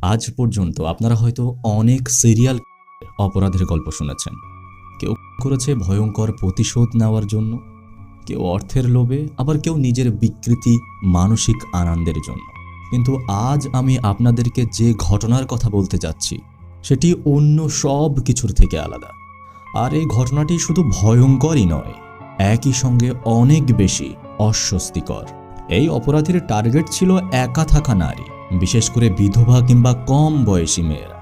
আজ পর্যন্ত আপনারা হয়তো অনেক সিরিয়াল অপরাধের গল্প শুনেছেন। কেউ করেছে ভয়ঙ্কর প্রতিশোধ নেওয়ার জন্য, কেউ অর্থের লোভে, আবার কেউ নিজের বিকৃতি মানসিক আনন্দের জন্য। কিন্তু আজ আমি আপনাদেরকে যে ঘটনার কথা বলতে যাচ্ছি সেটি অন্য সব কিছুর থেকে আলাদা। আর এই ঘটনাটি শুধু ভয়ঙ্করই নয়, একই সঙ্গে অনেক বেশি অস্বস্তিকর। এই অপরাধীর টার্গেট ছিল একা থাকা নারী, বিশেষ করে বিধবা কিংবা কম বয়সী মেয়েরা।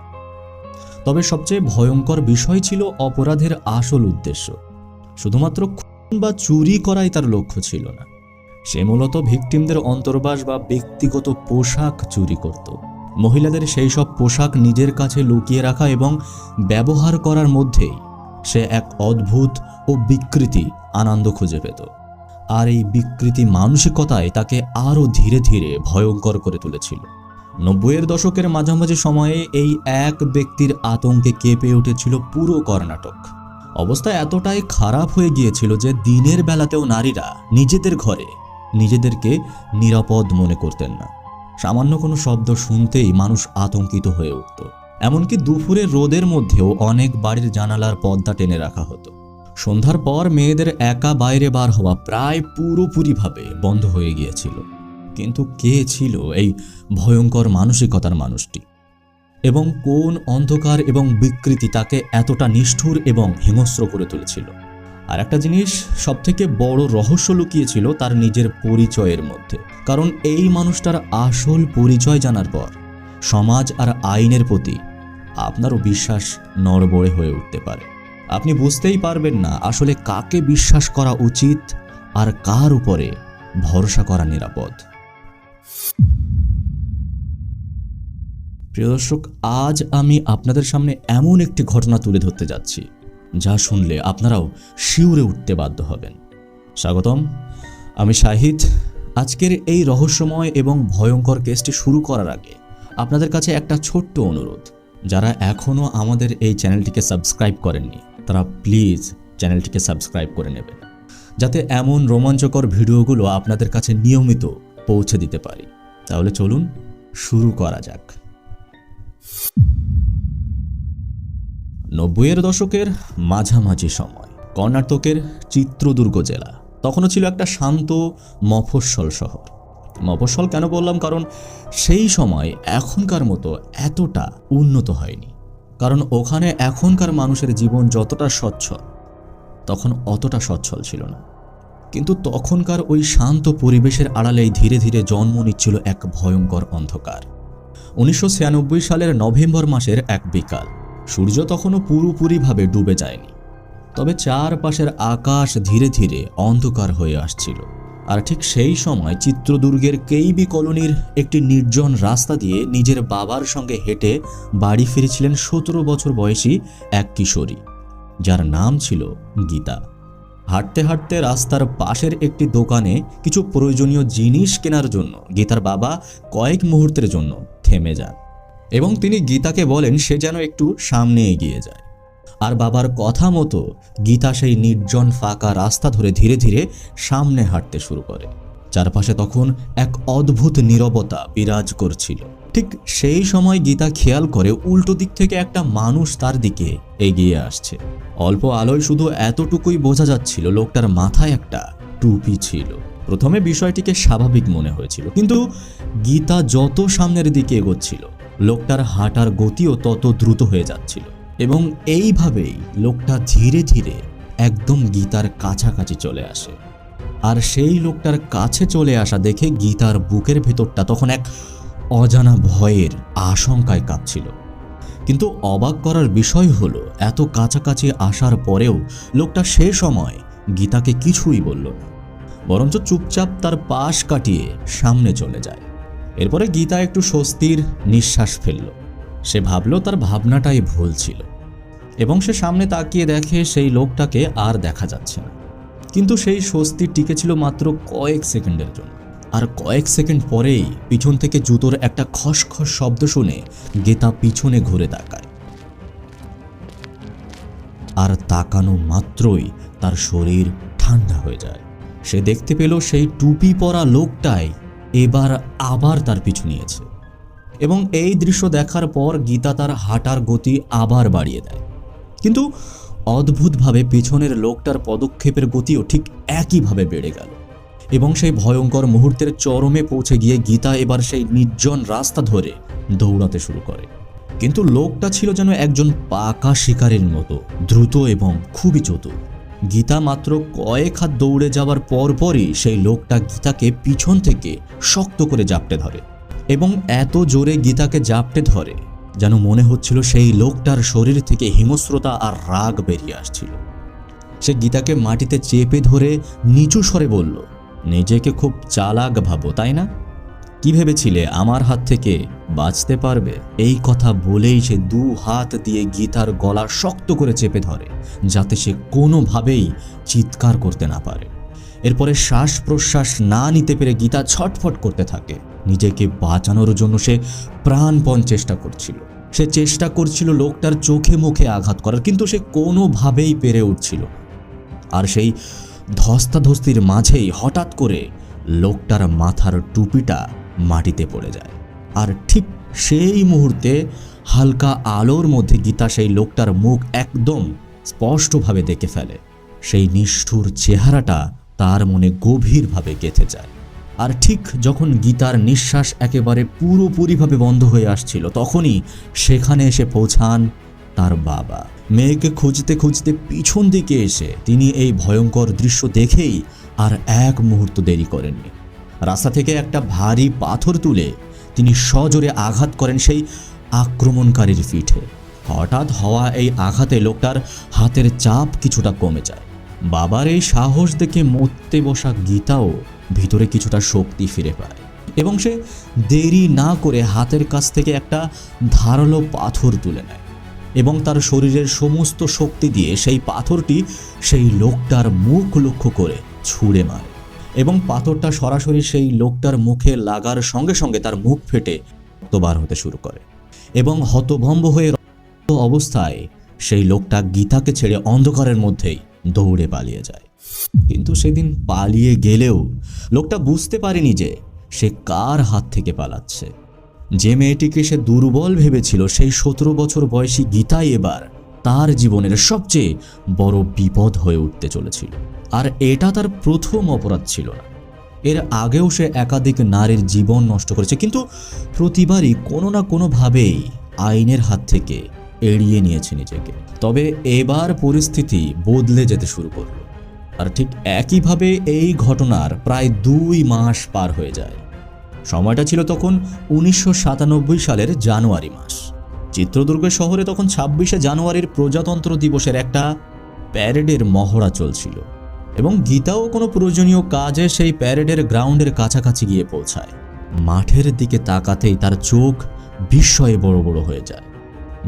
তবে সবচেয়ে ভয়ঙ্কর বিষয় ছিল অপরাধের আসল উদ্দেশ্য। শুধুমাত্র খুন বা চুরি করাই তার লক্ষ্য ছিল না। সে মূলত ভিকটিমদের অন্তর্বাস বা ব্যক্তিগত পোশাক চুরি করত। মহিলাদের সেই সব পোশাক নিজের কাছে লুকিয়ে রাখা এবং ব্যবহার করার মধ্যেই সে এক অদ্ভুত ও বিকৃতি আনন্দ খুঁজে পেত। আর এই বিকৃতি মানসিকতায় তাকে আরও ধীরে ধীরে ভয়ঙ্কর করে তুলেছিল। 90-এর দশকের মাঝামাঝি সময়ে এই এক ব্যক্তির আতঙ্কে কেঁপে উঠেছিল পুরো কর্ণাটক। অবস্থা এতটাই খারাপ হয়ে গিয়েছিল যে দিনের বেলাতেও নারীরা নিজেদের ঘরে নিজেদেরকে নিরাপদ মনে করতেন না। সামান্য কোনো শব্দ শুনতেই মানুষ আতঙ্কিত হয়ে উঠত। এমনকি দুপুরের রোদের মধ্যেও অনেক বাড়ির জানালার পর্দা টেনে রাখা হতো। সন্ধ্যার পর মেয়েদের একা বাইরে বার হওয়া প্রায় পুরোপুরিভাবে বন্ধ হয়ে গিয়েছিল। কিন্তু কে ছিল এই ভয়ঙ্কর মানসিকতার মানুষটি, এবং কোন অন্ধকার এবং বিকৃতি তাকে এতটা নিষ্ঠুর এবং হিংস্র করে তুলেছিল? আর একটা জিনিস, সবথেকে বড় রহস্য লুকিয়েছিল তার নিজের পরিচয়ের মধ্যে। কারণ এই মানুষটার আসল পরিচয় জানার পর সমাজ আর আইনের প্রতি আপনারও বিশ্বাস নড়বড়ে হয়ে উঠতে পারে। আপনি বুঝতেই পারবেন না আসলে কাকে বিশ্বাস করা উচিত আর কার উপরে ভরসা করা নিরাপদ। প্রিয় দর্শক, আজ আমি আপনাদের সামনে এমন একটি ঘটনা তুলে ধরতে যাচ্ছি যা শুনলে আপনারাও শিউরে উঠতে বাধ্য হবেন। স্বাগতম, আমি শাহিদ। আজকের এই রহস্যময় এবং ভয়ঙ্কর কেসটি শুরু করার আগে আপনাদের কাছে একটা ছোট্ট অনুরোধ। যারা এখনও আমাদের এই চ্যানেলটিকে সাবস্ক্রাইব করেননি তারা প্লিজ চ্যানেলটিকে সাবস্ক্রাইব করে নেবেন, যাতে এমন রোমাঞ্চকর ভিডিওগুলো আপনাদের কাছে নিয়মিত পৌঁছে দিতে পারি। তাহলে চলুন শুরু করা যাক। 90-এর দশকের মাঝামাঝি সময় কর্ণাটকের চিত্রদুর্গ জেলা তখনও ছিল একটা শান্ত মফস্বল শহর। মফস্বল কেন বললাম? কারণ সেই সময় এখনকার মতো এতটা উন্নত হয়নি। কারণ ওখানে এখনকার মানুষের জীবন যতটা সচ্ছল, তখন অতটা সচ্ছল ছিল না। কিন্তু তখনকার ওই শান্ত পরিবেশের আড়ালেই ধীরে ধীরে জন্ম নিচ্ছিল এক ভয়ঙ্কর অন্ধকার। 1996 সালের নভেম্বর মাসের এক বিকাল। সূর্য তখনও পুরোপুরিভাবে ডুবে যায়নি, তবে চারপাশের আকাশ ধীরে ধীরে অন্ধকার হয়ে আসছিল। আর ঠিক সেই সময় চিত্রদুর্গের কেইবি কলোনির একটি নির্জন রাস্তা দিয়ে নিজের বাবার সঙ্গে হেঁটে বাড়ি ফিরেছিলেন 17 বছর বয়সী এক কিশোরী, যার নাম ছিল গীতা। হাঁটতে হাঁটতে রাস্তার পাশের একটি দোকানে কিছু প্রয়োজনীয় জিনিস কেনার জন্য গীতার বাবা কয়েক মুহূর্তের জন্য থেমে যান এবং তিনি গীতাকে বলেন সে যেন একটু সামনে এগিয়ে যায়। আর বাবার কথা মতো গীতা সেই নির্জন ফাঁকা রাস্তা ধরে ধীরে ধীরে সামনে হাঁটতে শুরু করে। চারপাশে তখন এক অদ্ভুত নীরবতা বিরাজ করছিল। ঠিক সেই সময় গীতা খেয়াল করে উল্টো দিক থেকে একটা মানুষ তার দিকে এগিয়ে আসছে। অল্প আলোয় শুধু এতটুকুই বোঝা যাচ্ছিল লোকটার মাথায় একটা টুপি ছিল। প্রথমে বিষয়টিকে স্বাভাবিক মনে হয়েছিল, কিন্তু গীতা যত সামনের দিকে এগোচ্ছিল লোকটার হাঁটার গতিও তত দ্রুত হয়ে যাচ্ছিল এবং এইভাবেই লোকটা ধীরে ধীরে একদম গীতার কাছাকাছি চলে আসে। আর সেই লোকটার কাছে চলে আসা দেখে গীতার বুকের ভেতরটা তখন এক অজানা ভয়ের আশঙ্কায় কাঁপছিল। কিন্তু অবাক করার বিষয় হলো এত কাছাকাছি আসার পরেও লোকটা সে সময় গীতাকে কিছুই বলল না, বরঞ্চ চুপচাপ তার পাশ কাটিয়ে সামনে চলে যায়। এরপরে গীতা একটু স্বস্তির নিঃশ্বাস ফেলল। সে ভাবল তার ভাবনাটাই ভুল ছিল এবং সে সামনে তাকিয়ে দেখে সেই লোকটাকে আর দেখা যাচ্ছে না। কিন্তু সেই স্বস্তি টিকেছিল মাত্র কয়েক সেকেন্ডের জন্য। আর কয়েক সেকেন্ড পরেই পিছন থেকে জুতোর একটা খসখস শব্দ শুনে গীতা পিছনে ঘুরে তাকায়। আর তাকানো মাত্রই তার শরীর ঠান্ডা হয়ে যায়। সে দেখতে পেল সেই টুপি পরা লোকটাই এবার আবার তার পিছু নিয়েছে এবং এই দৃশ্য দেখার পর গীতা তার হাঁটার গতি আবার বাড়িয়ে দেয়। কিন্তু অদ্ভুতভাবে পেছনের লোকটার পদক্ষেপের গতিও ঠিক একইভাবে বেড়ে গেল এবং সেই ভয়ঙ্কর মুহূর্তের চরমে পৌঁছে গিয়ে গীতা এবার সেই নির্জন রাস্তা ধরে দৌড়াতে শুরু করে। কিন্তু লোকটা ছিল যেন একজন পাকা শিকারীর মতো দ্রুত এবং খুবই চতুর। গীতা মাত্র কয়েক হাত দৌড়ে যাওয়ার পরপরই সেই লোকটা গীতাকে পিছন থেকে শক্ত করে জাপটে ধরে এবং এত জোরে গীতাকে জাপটে ধরে যেন মনে হচ্ছিল সেই লোকটার শরীর থেকে হিংস্রতা আর রাগ বেরিয়ে আসছিল। সে গীতাকে মাটিতে চেপে ধরে নিচু স্বরে বলল, নিজেকে খুব চালাক ভাবো, তাই না? কি ভেবেছিলে আমার হাত থেকে বাঁচতে পারবে? এই কথা বলেই সে 2 হাত দিয়ে গীতার গলা শক্ত করে চেপে ধরে যাতে সে কোনোভাবেই চিৎকার করতে না পারে। এরপরে শ্বাস প্রশ্বাস না নিতে পেরে গীতা ছটফট করতে থাকে। নিজেকে বাঁচানোর জন্য সে প্রাণপণ চেষ্টা করছিল। সে চেষ্টা করছিল লোকটার চোখে মুখে আঘাত করার, কিন্তু সে কোনোভাবেই পেরে উঠছিল না। আর সেই ধস্তাধস্তির মাঝেই হঠাৎ করে লোকটার মাথার টুপিটা মাটিতে পড়ে যায়। আর ঠিক সেই মুহূর্তে হালকা আলোর মধ্যে গীতা সেই লোকটার মুখ একদম স্পষ্টভাবে দেখে ফেলে। সেই নিষ্ঠুর চেহারাটা তার মনে গভীরভাবে গেঁথে যায়। আর ঠিক যখন গীতার নিঃশ্বাস একেবারে পুরোপুরিভাবে বন্ধ হয়ে আসছিল, তখনই সেখানে এসে পৌঁছান তার বাবা। মেয়েকে খুঁজতে খুঁজতে পিছন দিকে এসে তিনি এই ভয়ঙ্কর দৃশ্য দেখেই আর এক মুহূর্ত দেরি করেননি। রাস্তা থেকে একটা ভারী পাথর তুলে তিনি সজোরে আঘাত করেন সেই আক্রমণকারীর পিঠে। হঠাৎ হওয়া এই আঘাতে লোকটার হাতের চাপ কিছুটা কমে যায়। বাবার এই সাহস দেখে মরতে বসা গীতাও ভিতরে কিছুটা শক্তি ফিরে পায় এবং সে দেরি না করে হাতের কাছ থেকে একটা ধারালো পাথর তুলে নেয় এবং তার শরীরের সমস্ত শক্তি দিয়ে সেই পাথরটি সেই লোকটার মুখ লক্ষ্য করে ছুঁড়ে মারে এবং পাথরটা সরাসরি সেই লোকটার মুখে লাগার সঙ্গে সঙ্গে তার মুখ ফেটে রক্ত বার হতে শুরু করে এবং হতভম্ব হয়ে অবস্থায় সেই লোকটা গীতাকে ছেড়ে অন্ধকারের মধ্যেই দৌড়ে পালিয়ে যায়। কিন্তু সেদিন পালিয়ে গেলেও লোকটা বুঝতে পারেনি যে সে কার হাত থেকে পালাচ্ছে। যে মেয়েটিকে সে দুর্বল ভেবেছিল, সেই 17 বছর বয়সী গীতাই এবার তার জীবনের সবচেয়ে বড় বিপদ হয়ে উঠতে চলেছিল। আর এটা তার প্রথম অপরাধ ছিল না। এর আগেও সে একাধিক নারীর জীবন নষ্ট করেছে, কিন্তু প্রতিবারই কোনো না কোনোভাবেই আইনের হাত থেকে এড়িয়ে নিয়েছে নিজেকে। তবে এবার পরিস্থিতি বদলে যেতে শুরু করল। আর ঠিক একইভাবে এই ঘটনার প্রায় 2 মাস পার হয়ে যায়। সময়টা ছিল তখন 1997 সালের জানুয়ারি মাস। চিত্রদুর্গ শহরে তখন 26শে জানুয়ারির প্রজাতন্ত্র দিবসের একটা প্যারেডের মহড়া চলছিল এবং গীতাও কোনো প্রয়োজনীয় কাজে সেই প্যারেডের গ্রাউন্ডের কাছাকাছি গিয়ে পৌঁছায়। মাঠের দিকে তাকাতেই তার চোখ বিস্ময়ে বড় বড় হয়ে যায়।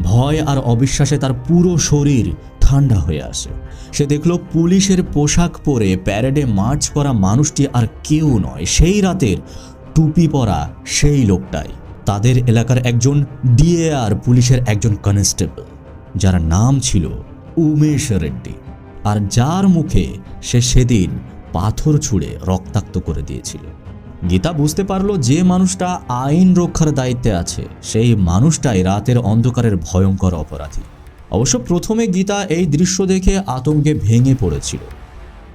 ভয় আর অবিশ্বাসে তার পুরো শরীর ঠান্ডা হয়ে আসে। সে দেখল পুলিশের পোশাক পরে প্যারেডে মার্চ করা মানুষটি আর কেউ নয়, সেই রাতের টুপি পরা সেই লোকটাই, তাদের এলাকার একজন ডিএআর পুলিশের একজন কনস্টেবল, যার নাম ছিল উমেশ রেড্ডি, আর যার মুখে সে সেদিন পাথর ছুঁড়ে রক্তাক্ত করে দিয়েছিল। গীতা বুঝতে পারল যে মানুষটা আইন রক্ষার দায়িত্বে আছে সেই মানুষটাই রাতের অন্ধকারের ভয়ঙ্কর অপরাধী। অবশ্য প্রথমে গীতা এই দৃশ্য দেখে আতঙ্কে ভেঙে পড়েছিল,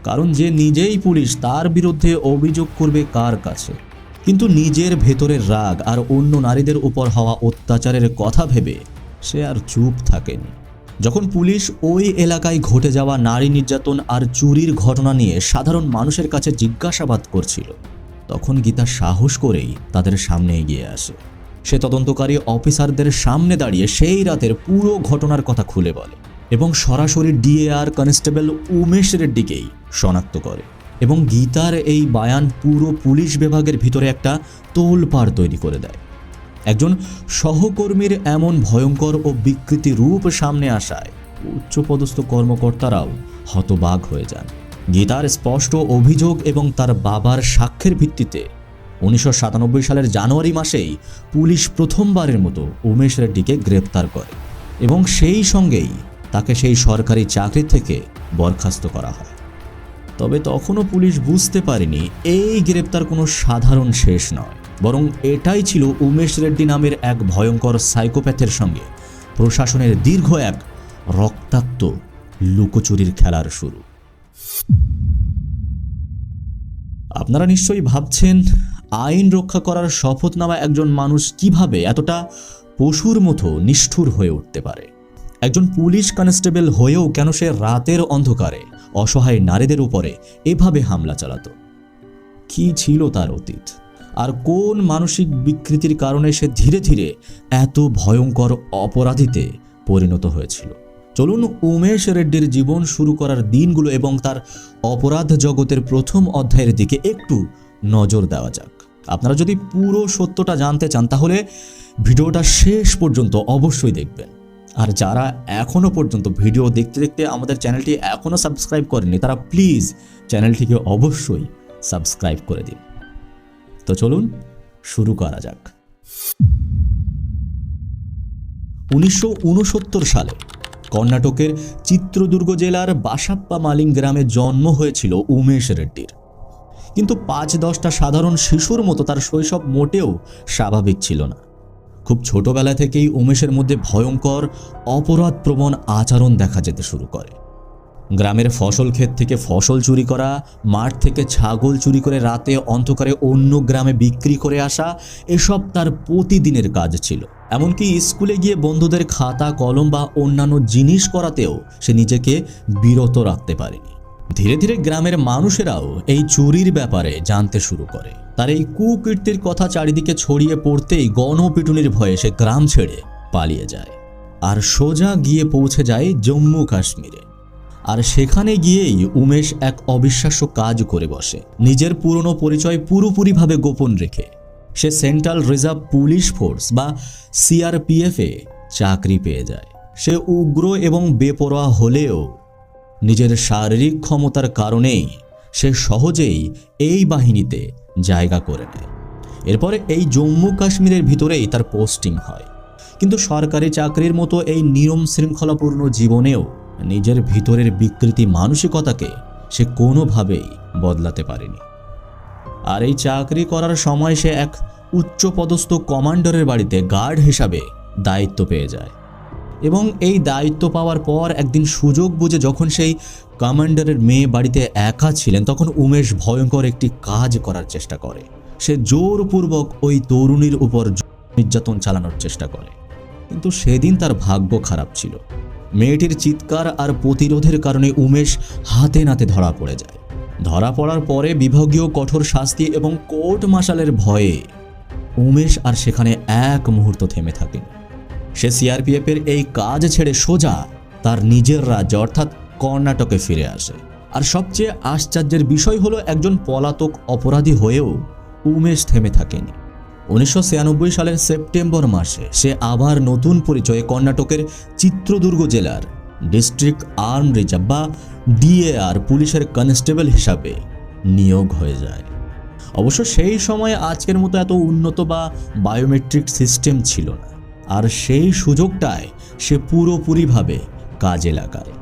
কারণ যে নিজেই পুলিশ তার বিরুদ্ধে অভিযোগ করবে কার কাছে। কিন্তু নিজের ভেতরের রাগ আর অন্য নারীদের উপর হওয়া অত্যাচারের কথা ভেবে সে আর চুপ থাকেনি। যখন পুলিশ ওই এলাকায় ঘটে যাওয়া নারী নির্যাতন আর চুরির ঘটনা নিয়ে সাধারণ মানুষের কাছে জিজ্ঞাসাবাদ করছিল, তখন গীতা সাহস করেই তাদের সামনে এগিয়ে আসে। সে তদন্তকারী অফিসারদের সামনে দাঁড়িয়ে সেই রাতের পুরো ঘটনার কথা খুলে বলে এবং সরাসরি ডিএআর কনস্টেবল উমেশ রেড্ডিকেই শনাক্ত করে। এবং গীতার এই বয়ান পুরো পুলিশ বিভাগের ভিতরে একটা তোলপাড় তৈরি করে দেয়। একজন সহকর্মীর এমন ভয়ঙ্কর ও বিকৃতি রূপ সামনে আসায় উচ্চপদস্থ কর্মকর্তারাও হতবাক হয়ে যান। গীতার স্পষ্ট অভিযোগ এবং তার বাবার সাক্ষ্যের ভিত্তিতে 1997 সালের জানুয়ারি মাসেই পুলিশ প্রথমবারের মতো উমেশ রেড্ডিকে গ্রেপ্তার করে এবং সেই সঙ্গেই তাকে সেই সরকারি চাকরি থেকে বরখাস্ত করা হয়। তবে তখনও পুলিশ বুঝতে পারেনি এই গ্রেপ্তার কোনো সাধারণ শেষ নয়, বরং এটাই ছিল উমেশ রেড্ডি নামের এক ভয়ঙ্কর সাইকোপ্যাথের সঙ্গে প্রশাসনের দীর্ঘ এক রক্তাক্ত লুকোচুরির খেলার শুরু। আপনারা নিশ্চয়ই ভাবছেন, আইন রক্ষা করার শপথ নেওয়া একজন মানুষ কিভাবে এতটা পশুর মতো নিষ্ঠুর হয়ে উঠতে পারে। একজন পুলিশ কনস্টেবল হয়েও কেন সে রাতের অন্ধকারে অসহায় নারীদের উপরে এভাবে হামলা চালাতো? কি ছিল তার অতীত, আর কোন মানসিক বিকৃতির কারণে সে ধীরে ধীরে এত ভয়ঙ্কর অপরাধীতে পরিণত হয়েছিল? চলুন উমেশ রেড্ডির জীবন শুরু করার দিনগুলো এবং তার অপরাধ জগতের প্রথম অধ্যায়ের দিকে একটু নজর দেওয়া যাক। আপনারা যদি পুরো সত্যটা জানতে চান তাহলে ভিডিওটা শেষ পর্যন্ত অবশ্যই দেখবেন। আর যারা এখনও পর্যন্ত ভিডিও দেখতে দেখতে আমাদের চ্যানেলটি এখনও সাবস্ক্রাইব করেনি, তারা প্লিজ চ্যানেলটিকে অবশ্যই সাবস্ক্রাইব করে দিন। তো চলুন শুরু করা যাক। 1969 সালে কর্ণাটকের চিত্রদুর্গ জেলার বাসাপ্পা মালিং গ্রামে জন্ম হয়েছিল উমেশ রেড্ডির। কিন্তু 5-10টা সাধারণ শিশুর মতো তার শৈশব মোটেও স্বাভাবিক ছিল না। খুব ছোটবেলা থেকেই উমেশের মধ্যে ভয়ঙ্কর অপরাধপ্রবণ আচরণ দেখা যেতে শুরু করে। গ্রামের ফসল ক্ষেত থেকে ফসল চুরি করা, মাঠ থেকে ছাগল চুরি করে রাতে অন্ধকারে অন্য গ্রামে বিক্রি করে আসা, এসব তার প্রতিদিনের কাজ ছিল। এমনকি স্কুলে গিয়ে বন্ধুদের খাতা কলম বা অন্যান্য জিনিস করাতেও সে নিজেকে বিরত রাখতে পারেনি। ধীরে ধীরে গ্রামের মানুষেরাও এই চুরির ব্যাপারে জানতে শুরু করে। তার এই কুকীর্তির কথা চারিদিকে ছড়িয়ে পড়তেই গণপিটুনির ভয়ে সে গ্রাম ছেড়ে পালিয়ে যায় আর সোজা গিয়ে পৌঁছে যায় জম্মু কাশ্মীরে। আর সেখানে গিয়েই উমেশ এক অবিশ্বাস্য কাজ করে বসে। নিজের পুরনো পরিচয় পুরোপুরিভাবে গোপন রেখে সে সেন্ট্রাল রিজার্ভ পুলিশ ফোর্স বা সিআরপিএফে চাকরি পেয়ে যায়। সে উগ্র এবং বেপরোয়া হলেও নিজের শারীরিক ক্ষমতার কারণেই সে সহজেই এই বাহিনীতে জায়গা করে নেয়। এরপরে এই জম্মু কাশ্মীরের ভিতরেই তার পোস্টিং হয়। কিন্তু সরকারি চাকরির মতো এই নিয়ম শৃঙ্খলাপূর্ণ জীবনেও নিজের ভিতরের বিকৃতি মানসিকতাকে সে কোনোভাবেই বদলাতে পারেনি। আর এই চাকরি করার সময় সে এক উচ্চপদস্থ কমান্ডারের বাড়িতে গার্ড হিসাবে দায়িত্ব পেয়ে যায় এবং এই দায়িত্ব পাওয়ার পর একদিন সুযোগ বুঝে যখন সেই কমান্ডারের মেয়ে বাড়িতে একা ছিলেন, তখন উমেশ ভয়ঙ্কর একটি কাজ করার চেষ্টা করে। সে জোরপূর্বক ওই তরুণীর উপর নির্যাতন চালানোর চেষ্টা করে। কিন্তু সেদিন তার ভাগ্য খারাপ ছিল। মেয়েটির চিৎকার আর প্রতিরোধের কারণে উমেশ হাতে নাতে ধরা পড়ে যায়। ধরা পড়ার পরে বিভাগীয় কঠোর শাস্তি এবং কোর্ট মার্শালের ভয়ে উমেশ আর সেখানে এক মুহূর্ত থেমে থাকেন। সে সিআরপিএফের এই কাজ ছেড়ে সোজা তার নিজের রাজ্য অর্থাৎ কর্ণাটকে ফিরে আসে। আর সবচেয়ে আশ্চর্যের বিষয় হলো, একজন পলাতক অপরাধী হয়েও উমেশ থেমে থাকেনি। 1996 সালের সেপ্টেম্বর মাসে সে আবার নতুন পরিচয়ে কর্ণাটকের চিত্রদুর্গ জেলার ডিস্ট্রিক্ট আর্ম রিজার্ভ বা ডিএআর পুলিশের কনস্টেবল হিসাবে নিয়োগ হয়ে যায়। অবশ্য সেই সময়ে আজকের মতো এত উন্নত বা বায়োমেট্রিক সিস্টেম ছিল না, আর সেই সুযোগটায় সে পুরোপুরিভাবে কাজে লাগায়।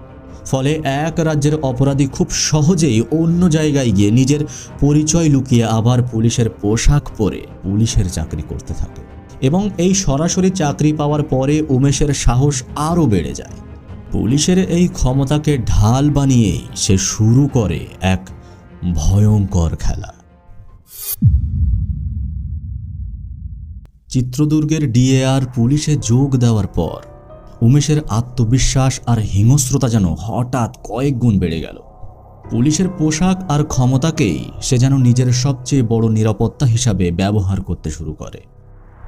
ফলে এক রাজ্যের অপরাধী খুব সহজেই অন্য জায়গায় গিয়ে নিজের পরিচয় লুকিয়ে আবার পুলিশের পোশাক পরে পুলিশের চাকরি করতে থাকে। এবং এই সরাসরি চাকরি পাওয়ার পরে উমেশের সাহস আরও বেড়ে যায়। পুলিশের এই ক্ষমতাকে ঢাল বানিয়েই সে শুরু করে এক ভয়ঙ্কর খেলা। চিত্রদুর্গের ডিএআর পুলিশে যোগ দেওয়ার পর উমেশের আত্মবিশ্বাস আর হিংস্রতা যেন হঠাৎ কয়েক গুণ বেড়ে গেল। পুলিশের পোশাক আর ক্ষমতাকেই সে যেন নিজের সবচেয়ে বড় নিরাপত্তা হিসাবে ব্যবহার করতে শুরু করে।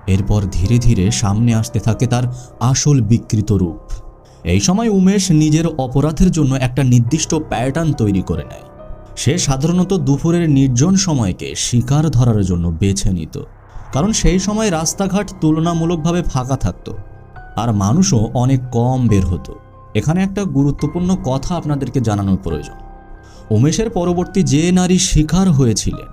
এরপর ধীরে ধীরে সামনে আসতে থাকে তার আসল বিকৃত রূপ। এই সময় উমেশ নিজের অপরাধের জন্য একটা নির্দিষ্ট প্যাটার্ন তৈরি করে নেয়। সে সাধারণত দুপুরের নির্জন সময়কে শিকার ধরার জন্য বেছে নিত, কারণ সেই সময় রাস্তাঘাট তুলনামূলকভাবে ফাঁকা থাকতো আর মানুষও অনেক কম বের হতো। এখানে একটা গুরুত্বপূর্ণ কথা আপনাদেরকে জানানোর প্রয়োজন। উমেশের পরবর্তী যে নারী শিকার হয়েছিলেন,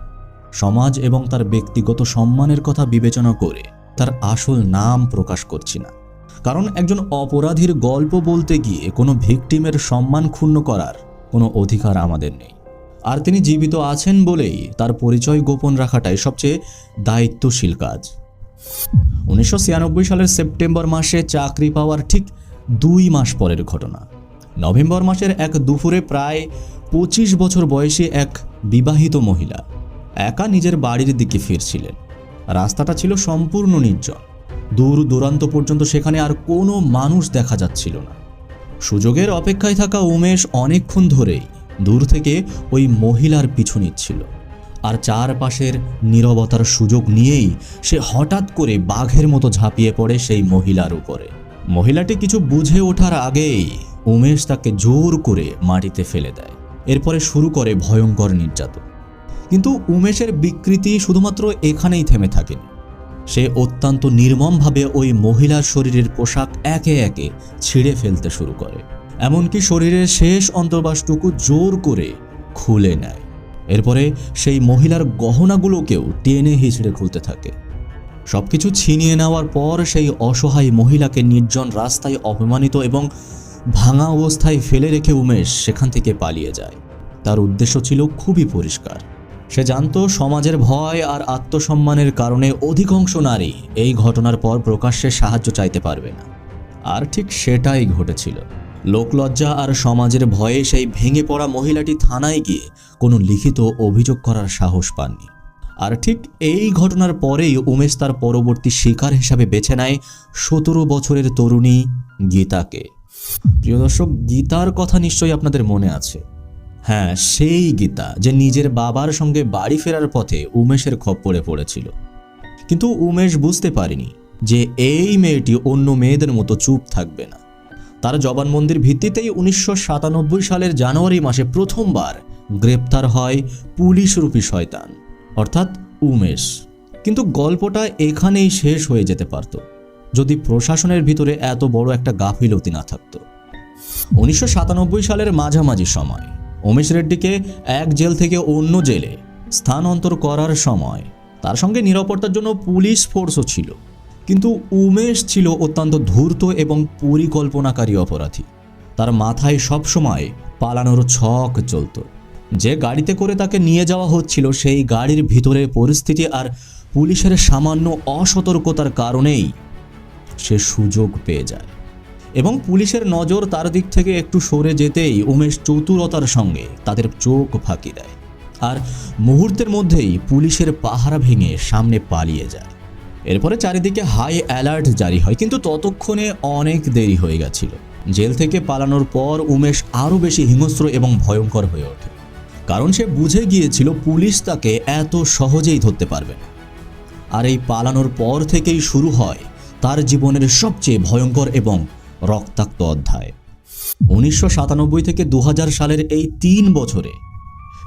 সমাজ এবং তার ব্যক্তিগত সম্মানের কথা বিবেচনা করে তার আসল নাম প্রকাশ করছি না, কারণ একজন অপরাধীর গল্প বলতে গিয়ে কোনো ভিকটিমের সম্মান ক্ষুণ্ণ করার কোনো অধিকার আমাদের নেই। আর তিনি জীবিত আছেন বলেই তার পরিচয় গোপন রাখাটাই সবচেয়ে দায়িত্বশীল কাজ। 1996 সালের সেপ্টেম্বর মাসে চাকরি পাওয়ার ঠিক 2 মাস পরের ঘটনা। নভেম্বর মাসের এক দুপুরে প্রায় 25 বছর বয়সী এক বিবাহিত মহিলা একা নিজের বাড়ির দিকে ফিরছিলেন। রাস্তাটা ছিল সম্পূর্ণ নির্জন, দূর দূরান্ত পর্যন্ত সেখানে আর কোনো মানুষ দেখা যাচ্ছিল না। সুযোগের অপেক্ষায় থাকা উমেশ অনেকক্ষণ ধরেই দূর থেকে ওই মহিলার পিছু নিচ্ছিল, আর চারপাশের নীরবতার সুযোগ নিয়েই সে হঠাৎ করে বাঘের মতো ঝাঁপিয়ে পড়ে সেই মহিলার উপরে। মহিলাটি কিছু বুঝে ওঠার আগেই উমেশ তাকে জোর করে মাটিতে ফেলে দেয়। এরপরে শুরু করে ভয়ঙ্কর নির্যাতন। কিন্তু উমেশের বিকৃতি শুধুমাত্র এখানেই থেমে থাকেনি। সে অত্যন্ত নির্মমভাবে ওই মহিলার শরীরের পোশাক একে একে ছিঁড়ে ফেলতে শুরু করে, এমনকি শরীরের শেষ অন্তর্বাসটুকু জোর করে খুলে নেয়। এরপরে সেই মহিলার গহনাগুলোকেও টেনে হিঁচড়ে খুলতে থাকে। সবকিছু ছিনিয়ে নেওয়ার পর সেই অসহায় মহিলাকে নির্জন রাস্তায় অপমানিত এবং ভাঙা অবস্থায় ফেলে রেখে উমেশ সেখান থেকে পালিয়ে যায়। তার উদ্দেশ্য ছিল খুবই পরিষ্কার। সে জানত সমাজের ভয় আর আত্মসম্মানের কারণে অধিকাংশ নারী এই ঘটনার পর প্রকাশ্যে সাহায্য চাইতে পারবে না। আর ঠিক সেটাই ঘটেছিল। লোকলজ্জা আর সমাজের ভয়ে সেই ভেঙে পড়া মহিলাটি থানায় গিয়ে কোনো লিখিত অভিযোগ করার সাহস পাননি। আর ঠিক এই ঘটনার পরেই উমেশ তার পরবর্তী শিকার হিসাবে বেছে নেয় 17 বছরের তরুণী গীতাকে। প্রিয় দর্শক, গীতার কথা নিশ্চয়ই আপনাদের মনে আছে। হ্যাঁ, সেই গীতা যে নিজের বাবার সঙ্গে বাড়ি ফেরার পথে উমেশের খপ্পরে পড়েছিল। কিন্তু উমেশ বুঝতে পারেনি যে এই মেয়েটি অন্য মেয়েদের মতো চুপ থাকবে না। তার জবানবন্দির ভিত্তিতেই 1997 সালের জানুয়ারি মাসে প্রথমবার গ্রেপ্তার হয় পুলিশরূপী শয়তান, অর্থাৎ উমেশ। কিন্তু গল্পটা এখানেই শেষ হয়ে যেতে পারত যদি প্রশাসনের ভিতরে এত বড় একটা গাফিলতি না থাকত। 1997 সালের মাঝামাঝি সময় উমেশ রেড্ডিকে এক জেল থেকে অন্য জেলে স্থানান্তর করার সময় তার সঙ্গে নিরাপত্তার জন্য পুলিশ ফোর্সও ছিল। কিন্তু উমেশ ছিল অত্যন্ত ধূর্ত এবং পরিকল্পনাকারী অপরাধী। তার মাথায় সবসময় পালানোর ছক চলত। যে গাড়িতে করে তাকে নিয়ে যাওয়া হচ্ছিল সেই গাড়ির ভিতরের পরিস্থিতি আর পুলিশের সামান্য অসতর্কতার কারণেই সে সুযোগ পেয়ে যায় এবং পুলিশের নজর তার দিক থেকে একটু সরে যেতেই উমেশ চতুরতার সঙ্গে তাদের চোখ ফাঁকি দেয় আর মুহূর্তের মধ্যেই পুলিশের পাহারা ভেঙে সামনে পালিয়ে যায়। এরপরে চারিদিকে হাই অ্যালার্ট জারি হয়, কিন্তু ততক্ষণে অনেক দেরি হয়ে গেছিল। জেল থেকে পালানোর পর উমেশ আরও বেশি হিংস্র এবং ভয়ঙ্কর হয়ে ওঠে, কারণ সে বুঝে গিয়েছিল পুলিশ তাকে এত সহজেই ধরতে পারবে না। আর এই পালানোর পর থেকেই শুরু হয় তার জীবনের সবচেয়ে ভয়ঙ্কর এবং রক্তাক্ত অধ্যায়। 1997 থেকে 2000 সালের এই 3 বছরে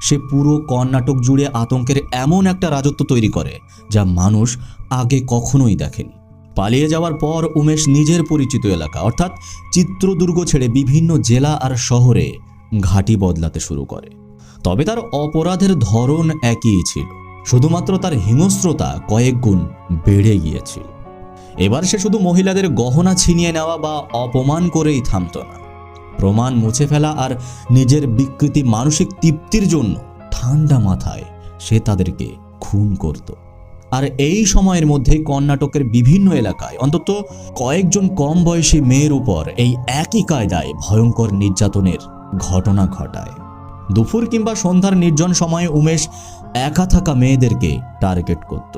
সে পুরো কর্ণাটক জুড়ে আতঙ্কের এমন একটা রাজত্ব তৈরি করে যা মানুষ আগে কখনোই দেখেনি। পালিয়ে যাওয়ার পর উমেশ নিজের পরিচিত এলাকা অর্থাৎ চিত্রদুর্গ ছেড়ে বিভিন্ন জেলা আর শহরে ঘাঁটি বদলাতে শুরু করে। তবে তার অপরাধের ধরন একই ছিল, শুধুমাত্র তার হিংস্রতা কয়েক গুণ বেড়ে গিয়েছিল। এবার সে শুধু মহিলাদের গহনা ছিনিয়ে নেওয়া বা অপমান করেই থামত না, প্রমাণ মুছে ফেলা আর নিজের বিকৃতি মানসিক তৃপ্তির জন্য ঠান্ডা মাথায় সে তাদেরকে খুন করত। আর এই সময়ের মধ্যে কর্ণাটকের বিভিন্ন এলাকায় অন্তত কয়েকজন কম বয়সী মেয়ের উপর এই একই কায়দায় ভয়ঙ্কর নির্যাতনের ঘটনা ঘটায়। দুপুর কিংবা সন্ধ্যার নির্জন সময়ে উমেশ একা থাকা মেয়েদেরকে টার্গেট করত।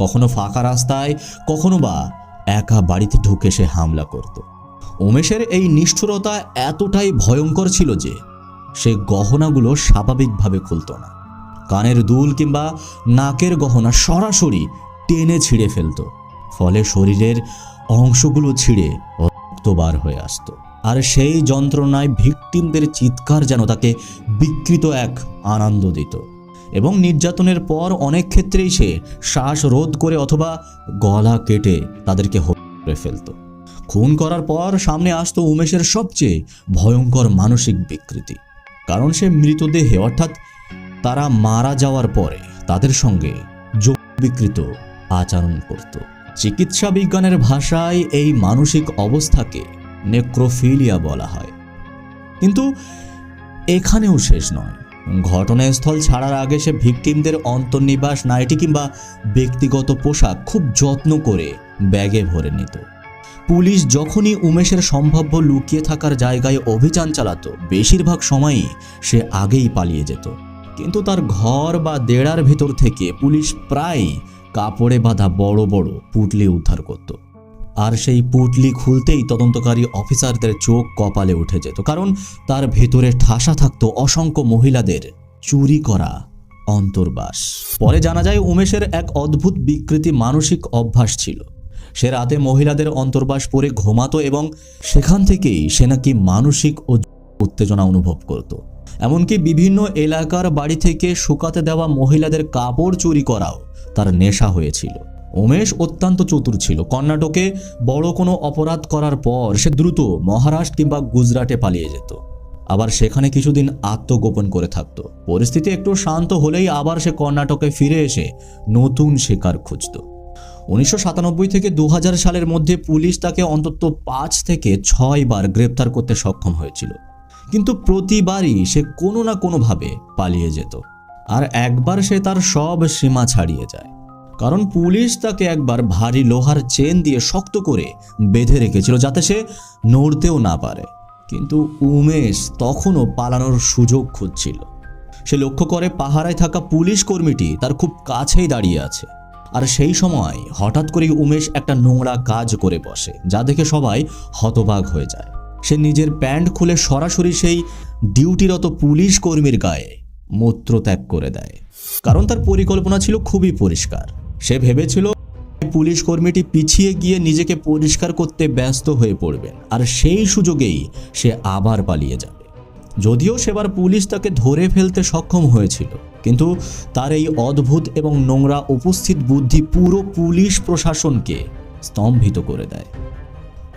কখনো ফাঁকা রাস্তায়, কখনো বা একা বাড়িতে ঢুকে সে হামলা করত। উমেশের এই নিষ্ঠুরতা এতটাই ভয়ঙ্কর ছিল যে সে গহনাগুলো স্বাভাবিকভাবে খুলত না। কানের দুল কিংবা নাকের গহনা সরাসরি টেনে ছিঁড়ে ফেলত, ফলে শরীরের অংশগুলো ছিঁড়ে রক্ত বার হয়ে আসতো। আর সেই যন্ত্রণায় ভিকটিমদের চিৎকার যেন তাকে বিকৃত এক আনন্দ দিত। এবং নির্যাতনের পর অনেক ক্ষেত্রেই সে শ্বাস রোধ করে অথবা গলা কেটে তাদেরকে হত্যা করে ফেলত। খুন করার পর সামনে আসতো উমেশের সবচেয়ে ভয়ঙ্কর মানসিক বিকৃতি, কারণ সে মৃতদেহে অর্থাৎ তারা মারা যাওয়ার পরে তাদের সঙ্গে বিকৃত আচরণ করত। চিকিৎসা বিজ্ঞানের ভাষায় এই মানসিক অবস্থাকে নেক্রোফিলিয়া বলা হয়। কিন্তু এখানেও শেষ নয়। ঘটনাস্থল ছাড়ার আগে সে ভিকটিমদের অন্তর্নিবাস, নাইটি কিংবা ব্যক্তিগত পোশাক খুব যত্ন করে ব্যাগে ভরে নিত। পুলিশ যখনই উমেশের সম্ভাব্য লুকিয়ে থাকার জায়গায় অভিযান চালাতো, বেশিরভাগ সময়ই সে আগেই পালিয়ে যেত। কিন্তু তার ঘর বা দেড়ার ভেতর থেকে পুলিশ প্রায় কাপড়ে বাঁধা বড় বড় পুঁটলি উদ্ধার করত। আর সেই পুঁটলি খুলতেই তদন্তকারী অফিসারদের চোখ কপালে উঠে যেত, কারণ তার ভেতরে ঠাসা থাকতো অসংখ্য মহিলাদের চুরি করা অন্তর্বাস। পরে জানা যায় উমেশের এক অদ্ভুত বিকৃতি মানসিক অভ্যাস ছিল। সে রাতে মহিলাদের অন্তর্বাস পরে ঘুমাতো এবং সেখান থেকেই সে নাকি মানসিক ও উত্তেজনা অনুভব করত। এমনকি বিভিন্ন এলাকার বাড়ি থেকে শুকাতে দেওয়া মহিলাদের কাপড় চুরি করাও তার নেশা হয়েছিল। উমেশ অত্যন্ত চতুর ছিল। কর্ণাটকে বড় কোনো অপরাধ করার পর সে দ্রুত মহারাষ্ট্র কিংবা গুজরাটে পালিয়ে যেত, আবার সেখানে কিছুদিন আত্মগোপন করে থাকত। পরিস্থিতি একটু শান্ত হলেই আবার সে কর্ণাটকে ফিরে এসে নতুন শিকার খুঁজত। 1997 থেকে 2000 সালের মধ্যে পুলিশ তাকে অন্তত 5 থেকে 6 বার গ্রেপ্তার করতে সক্ষম হয়েছিল, কিন্তু প্রতিবারই সে কোনো না কোনোভাবে পালিয়ে যেত। আর একবার সে তার সব সীমা ছাড়িয়ে যায়, কারণ পুলিশ তাকে একবার ভারী লোহার চেন দিয়ে শক্ত করে বেঁধে রেখেছিল যাতে সে নড়তেও না পারে। কিন্তু উমেশ তখনও পালানোর সুযোগ খুঁজছিল। সে লক্ষ্য করে পাহারায় থাকা পুলিশ কর্মীটি তার খুব কাছেই দাঁড়িয়ে আছে। আর সেই সময় হঠাৎ করেই উমেশ একটা নোংরা কাজ করে বসে, যা দেখে সবাই হতবাক হয়ে যায়। সে নিজের প্যান্ট খুলে সরাসরি সেই ডিউটিরত পুলিশ কর্মীর গায়ে মূত্রত্যাগ করে দেয়, কারণ তার পরিকল্পনা ছিল খুবই পরিষ্কার। সে ভেবেছিল পুলিশ কর্মীটি পিছিয়ে গিয়ে নিজেকে পরিষ্কার করতে ব্যস্ত হয়ে পড়বেন, আর সেই সুযোগেই সে আবার পালিয়ে যাবে। যদিও সেবার পুলিশ তাকে ধরে ফেলতে সক্ষম হয়েছিল, কিন্তু তার এই অদ্ভুত এবং নোংরা উপস্থিত বুদ্ধি পুরো পুলিশ প্রশাসনকে স্তম্ভিত করে দেয়।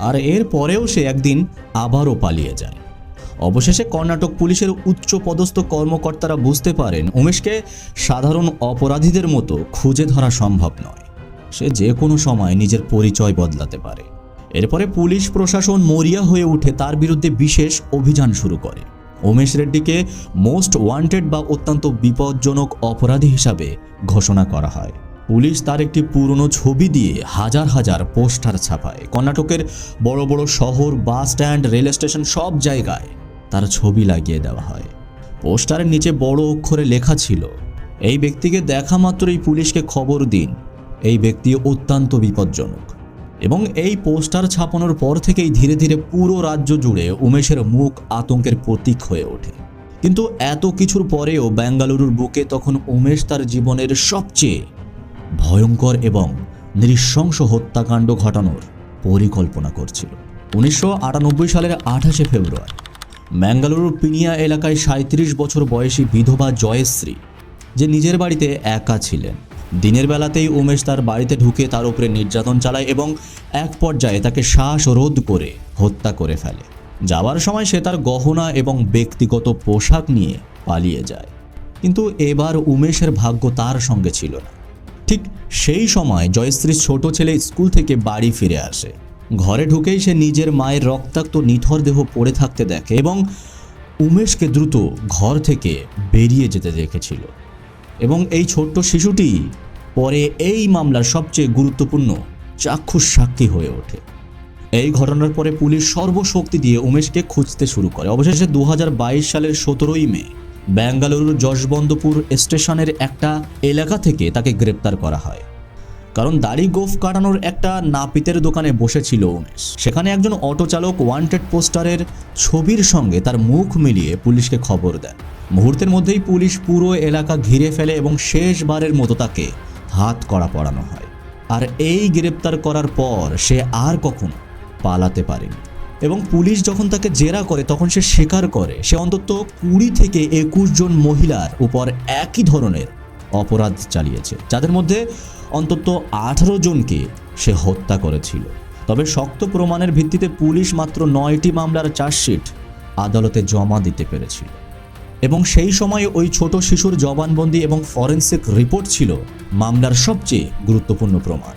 আর এর পরেও সে একদিন আবারও পালিয়ে যায়। অবশেষে কর্ণাটক পুলিশের উচ্চ পদস্থ কর্মকর্তারা বুঝতে পারেন উমেশকে সাধারণ অপরাধীদের মতো খুঁজে ধরা সম্ভব নয়। সে যে কোনো সময় নিজের পরিচয় বদলাতে পারে। এরপরে পুলিশ প্রশাসন মরিয়া হয়ে উঠে তার বিরুদ্ধে বিশেষ অভিযান শুরু করে। উমেশ রেড্ডিকে মোস্ট ওয়ান্টেড বা অত্যন্ত বিপজ্জনক অপরাধী হিসাবে ঘোষণা করা হয়। পুলিশ তার একটি পুরনো ছবি দিয়ে হাজার হাজার পোস্টার ছাপায়। কর্ণাটকের বড় বড় শহর, বাস স্ট্যান্ড, রেল স্টেশন সব জায়গায় তার ছবি লাগিয়ে দেওয়া হয়। পোস্টারের নিচে বড় অক্ষরে লেখা ছিল, এই ব্যক্তিকে দেখা মাত্রই পুলিশকে খবর দিন, এই ব্যক্তি অত্যন্ত বিপজ্জনক। এবং এই পোস্টার ছাপানোর পর থেকেই ধীরে ধীরে পুরো রাজ্য জুড়ে উমেশের মুখ আতঙ্কের প্রতীক হয়ে ওঠে। কিন্তু এত কিছুর পরেও বেঙ্গালুরুর বুকে তখন উমেশ তার জীবনের সবচেয়ে ভয়ঙ্কর এবং নৃশংস হত্যাকাণ্ড ঘটানোর পরিকল্পনা করছিল। 1998 সালের 28 ফেব্রুয়ারি বেঙ্গালুরুর পিনিয়া এলাকায় 37 বছর বয়সী বিধবা জয়শ্রী, যে নিজের বাড়িতে একা ছিলেন, দিনের বেলাতেই উমেশ তার বাড়িতে ঢুকে তার উপরে নির্যাতন চালায় এবং এক পর্যায়ে তাকে শ্বাসরোধ করে হত্যা করে ফেলে। যাওয়ার সময় সে তার গহনা এবং ব্যক্তিগত পোশাক নিয়ে পালিয়ে যায়। কিন্তু এবার উমেশের ভাগ্য তার সঙ্গে ছিল না। ঠিক সেই সময় জয়শ্রীর ছোট ছেলে স্কুল থেকে বাড়ি ফিরে আসে। ঘরে ঢুকেই সে নিজের মায়ের রক্তাক্ত নিথর দেহ পড়ে থাকতে দেখে এবং উমেশকে দ্রুত ঘর থেকে বেরিয়ে যেতে দেখেছিল। এবং এই ছোট্ট শিশুটি পরে এই মামলার সবচেয়ে গুরুত্বপূর্ণ চাক্ষুষ সাক্ষী হয়ে ওঠে। এই ঘটনার পরে পুলিশ সর্বশক্তি দিয়ে উমেশকে খুঁজতে শুরু করে। অবশেষে 2022 সালের 17 মে বেঙ্গালুরুর যশবন্তপুর স্টেশনের একটা এলাকা থেকে তাকে গ্রেপ্তার করা হয়। কারণ দাড়ি গোঁফ কাটানোর একটা নাপিতের দোকানে বসেছিল উমেশ। সেখানে একজন অটো চালক ওয়ান্টেড পোস্টারের ছবির সঙ্গে তার মুখ মিলিয়ে পুলিশকে খবর দেন। মুহূর্তের মধ্যেই পুলিশ পুরো এলাকা ঘিরে ফেলে এবং শেষবারের মতো তাকে হাত কড়া পরানো হয়। আর এই গ্রেপ্তার করার পর সে আর কখনো পালাতে পারেনি। এবং পুলিশ যখন তাকে জেরা করে তখন সে স্বীকার করে সে অন্তত 20 থেকে 21 জন মহিলার উপর একই ধরনের অপরাধ চালিয়েছে, যাদের মধ্যে অন্তত 18 জনকে সে হত্যা করেছিল। তবে শক্ত প্রমাণের ভিত্তিতে পুলিশ মাত্র 9টি মামলার চার্জশিট আদালতে জমা দিতে পেরেছিল। এবং সেই সময় ওই ছোট শিশুর জবানবন্দি এবং ফরেনসিক রিপোর্ট ছিল মামলার সবচেয়ে গুরুত্বপূর্ণ প্রমাণ।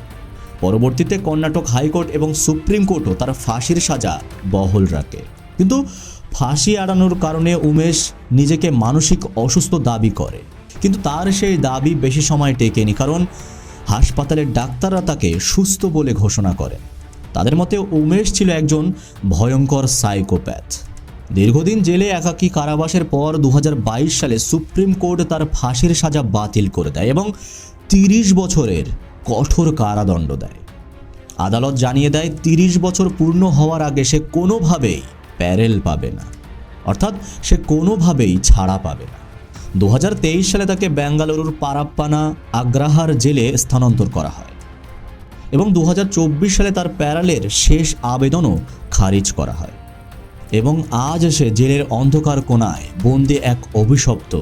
পরবর্তীতে কর্ণাটক হাইকোর্ট এবং সুপ্রিম কোর্টও তার ফাঁসির সাজা বহাল রাখে। কিন্তু ফাঁসি এড়ানোর কারণে উমেশ নিজেকে মানসিক অসুস্থ দাবি করে, কিন্তু তার সেই দাবি বেশি সময় টেকেনি, কারণ হাসপাতালের ডাক্তাররা তাকে সুস্থ বলে ঘোষণা করে। তাদের মতে উমেশ ছিল একজন ভয়ঙ্কর সাইকোপ্যাথ। দীর্ঘদিন জেলে একাকী কারাবাসের পর 2022 সালে সুপ্রিম কোর্ট তার ফাঁসির সাজা বাতিল করে দেয় এবং 30 বছরের কঠোর কারাদণ্ড দেয়। আদালত জানিয়ে দেয় 30 বছর পূর্ণ হওয়ার আগে সে কোনোভাবেই প্যারেল পাবে না, অর্থাৎ সে কোনোভাবেই ছাড়া পাবে না। 2023 সালে তাকে বেঙ্গালুরুর পারাপ্পানা আগ্রাহার জেলে স্থানান্তর করা হয় এবং 2024 সালে তার প্যারালের শেষ আবেদনও খারিজ করা হয় এবং আজ সে জেলের অন্ধকার কোণায় বন্দি এক অভিশপ্ত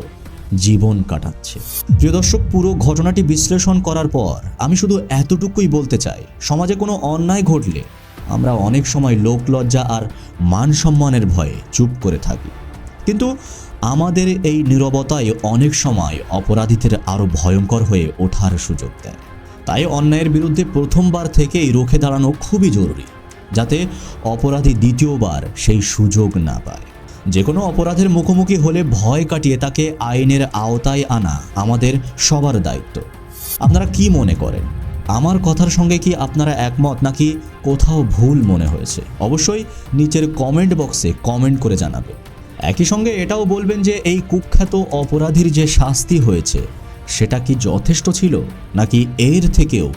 জীবন কাটাচ্ছে। প্রিয় দর্শক, পুরো ঘটনাটি বিশ্লেষণ করার পর আমি শুধু এতটুকুই বলতে চাই, সমাজে কোনো অন্যায় ঘটলে আমরা অনেক সময় লোকলজ্জা আর মান সম্মানের ভয়ে চুপ করে থাকি, কিন্তু আমাদের এই নীরবতাই অনেক সময় অপরাধীদের আরও ভয়ঙ্কর হয়ে ওঠার সুযোগ দেয়। তাই অন্যায়ের বিরুদ্ধে প্রথমবার থেকেই রুখে দাঁড়ানো খুবই জরুরি, যাতে অপরাধী দ্বিতীয়বার সেই সুযোগ না পায়। যে কোনো অপরাধের মুখোমুখি হলে ভয় কাটিয়ে তাকে আইনের আওতায় আনা আমাদের সবার দায়িত্ব। আপনারা কি মনে করেন? আমার কথার সঙ্গে কি আপনারা একমত, নাকি কোথাও ভুল মনে হয়েছে? অবশ্যই নিচের কমেন্ট বক্সে কমেন্ট করে জানাবেন। একই সঙ্গে এটাও বলবেন যে এই কুখ্যাত অপরাধীর যে শাস্তি হয়েছে সেটা কি যথেষ্ট ছিল, নাকি এর থেকেও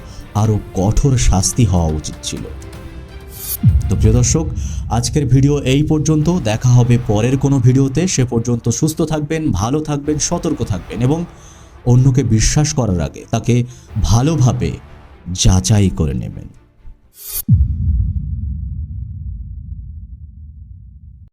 আরও কঠোর শাস্তি হওয়া উচিত ছিল। তো প্রিয় দর্শক, আজকের ভিডিও এই পর্যন্ত। দেখা হবে পরের কোনো ভিডিওতে। সে পর্যন্ত সুস্থ থাকবেন, ভালো থাকবেন, সতর্ক থাকবেন এবং অন্যকে বিশ্বাস করার আগে তাকে ভালোভাবে যাচাই করে নেবেন।